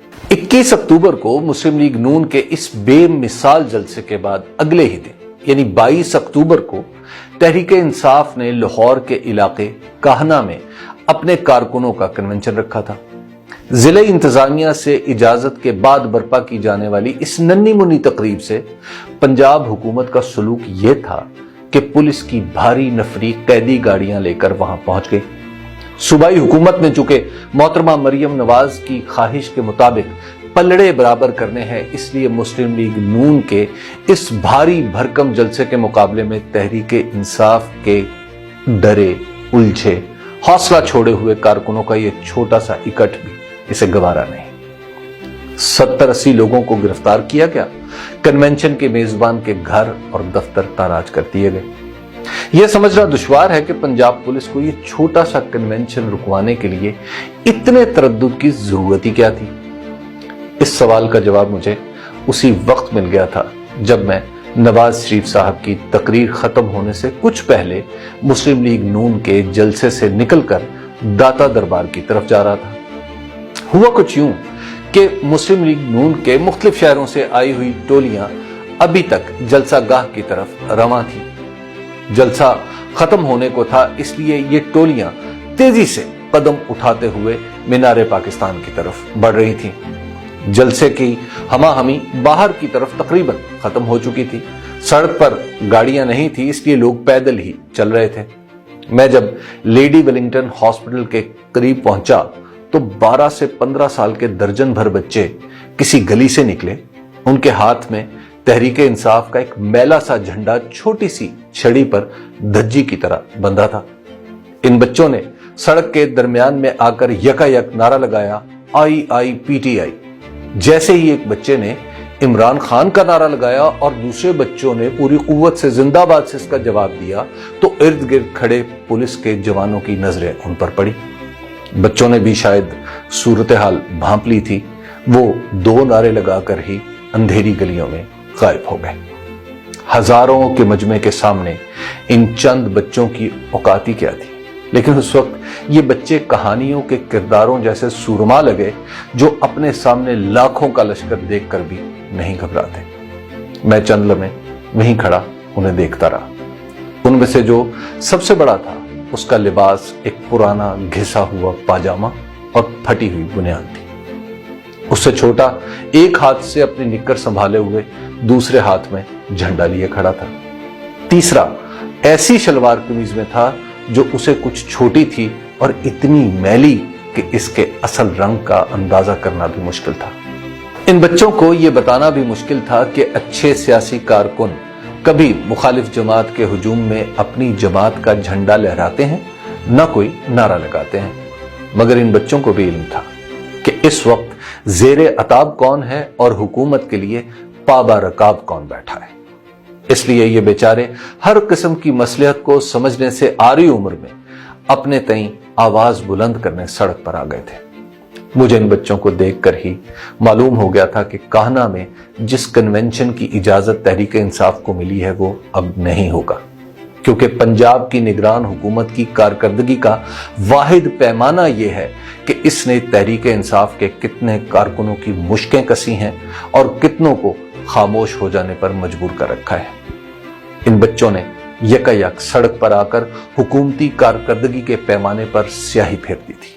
21 अक्टूबर को मुस्लिम लीग नून के इस बेमिसाल जलसे के बाद अगले ही दिन यानी 22 अक्टूबर को तहरीके इंसाफ ने लाहौर के इलाके काहना में अपने कारकुनों का कन्वेंशन रखा था। जिले इंतजामिया से इजाजत के बाद बर्पा की जाने वाली इस नन्ही मुन्नी तकरीब से पंजाब हुकूमत का सलूक यह था कि पुलिस की भारी नफरी कैदी गाड़ियां लेकर वहां पहुंच गई। सूबाई हुकूमत ने चूंकि मोहतरमा मरियम नवाज की ख्वाहिश के मुताबिक पलड़े बराबर करने हैं, इसलिए मुस्लिम लीग नून के इस भारी भरकम जलसे के मुकाबले में तहरीके इंसाफ के डरे, उलझे, हौसला छोड़े हुए कारकुनों का यह छोटा सा इकट्ठ भी इसे गवारा नहीं। 70-80 लोगों को गिरफ्तार किया गया। कन्वेंशन के मेजबान के घर और दफ्तर ताराज कर दिए गए। यह समझना दुश्वार है कि पंजाब पुलिस को यह छोटा सा कन्वेंशन रुकवाने के लिए इतने तरद्दुद की जरूरत ही क्या थी। इस सवाल का जवाब मुझे उसी वक्त मिल गया था जब मैं नवाज शरीफ साहब की तकरीर खत्म होने से कुछ पहले मुस्लिम लीग नून के जलसे से निकलकर दाता दरबार की तरफ जा रहा था। हुआ कुछ यूं कि मुस्लिम लीग नून के मुख्तलिफ शहरों से आई हुई टोलियां अभी तक जलसा गाह की तरफ रवां थी। जलसा खत्म होने को था, इसलिए ये टोलियां तेजी से कदम उठाते हुए मीनारे पाकिस्तान की तरफ बढ़ रही थी। जलसे की हमाहमी बाहर की तरफ तकरीबन खत्म हो चुकी थी। सड़क पर गाड़ियां नहीं थी, इसलिए लोग पैदल ही चल रहे थे। मैं जब लेडी वेलिंगटन हॉस्पिटल के करीब पहुंचा तो 12 से 15 साल के दर्जन भर बच्चे किसी गली से निकले। उनके हाथ में तहरीके इंसाफ का एक मैला सा झंडा छोटी सी छड़ी पर धज्जी की तरह बंधा था। इन बच्चों ने सड़क के दरमियान में आकर यकायक नारा लगाया, IIPTI। जैसे ही एक बच्चे ने इमरान खान का नारा लगाया और दूसरे बच्चों ने पूरी कुव्वत से जिंदाबाद से इसका जवाब दिया तो इर्द गिर्द खड़े पुलिस के जवानों की नजरें उन पर पड़ी। बच्चों ने भी शायद सूरत हाल भांप ली थी। वो 2 नारे लगाकर ही अंधेरी गलियों में गायब हो गए। हजारों के मजमे के सामने इन चंद बच्चों की औकाती क्या थी, लेकिन उस वक्त ये बच्चे कहानियों के किरदारों जैसे सूरमा लगे जो अपने सामने लाखों का लश्कर देखकर भी नहीं घबराते। मैं चंद लम्हे वहीं खड़ा उन्हें देखता रहा। उनमें से जो सबसे बड़ा था उसका लिबास एक पुराना घिसा हुआ पाजामा और फटी हुई बुनियाद थी। उससे छोटा एक हाथ से अपनी निक्कर संभाले हुए दूसरे हाथ में झंडा लिए खड़ा था। तीसरा ऐसी शलवार कमीज में था जो उसे कुछ छोटी थी और इतनी मैली कि इसके असल रंग का अंदाजा करना भी मुश्किल था। इन बच्चों को यह बताना भी मुश्किल था कि अच्छे सियासी कारकुन कभी मुखालिफ जमात के हुजूम में अपनी जमात का झंडा लहराते हैं, न कोई नारा लगाते हैं। मगर इन बच्चों को भी इल्म था कि इस वक्त जेरे अताब कौन है और हुकूमत के लिए पाबा रकाब कौन बैठा है। इसलिए ये बेचारे हर किस्म की मसलिहत को समझने से आरी उम्र में अपने तई आवाज बुलंद करने सड़क पर आ गए थे। मुझे इन बच्चों को देखकर ही मालूम हो गया था कि काहना में जिस कन्वेंशन की इजाजत तहरीके इंसाफ को मिली है वो अब नहीं होगा, क्योंकि पंजाब की निगरान हुकूमत की कारकर्दगी का वाहिद पैमाना यह है कि इसने तहरीके इंसाफ के कितने कारकुनों की मुश्कें कसी हैं और कितनों को खामोश हो जाने पर मजबूर कर रखा है। इन बच्चों ने यकायक सड़क पर आकर हुकूमती कारकर्दगी के पैमाने पर स्याही फेर दी थी।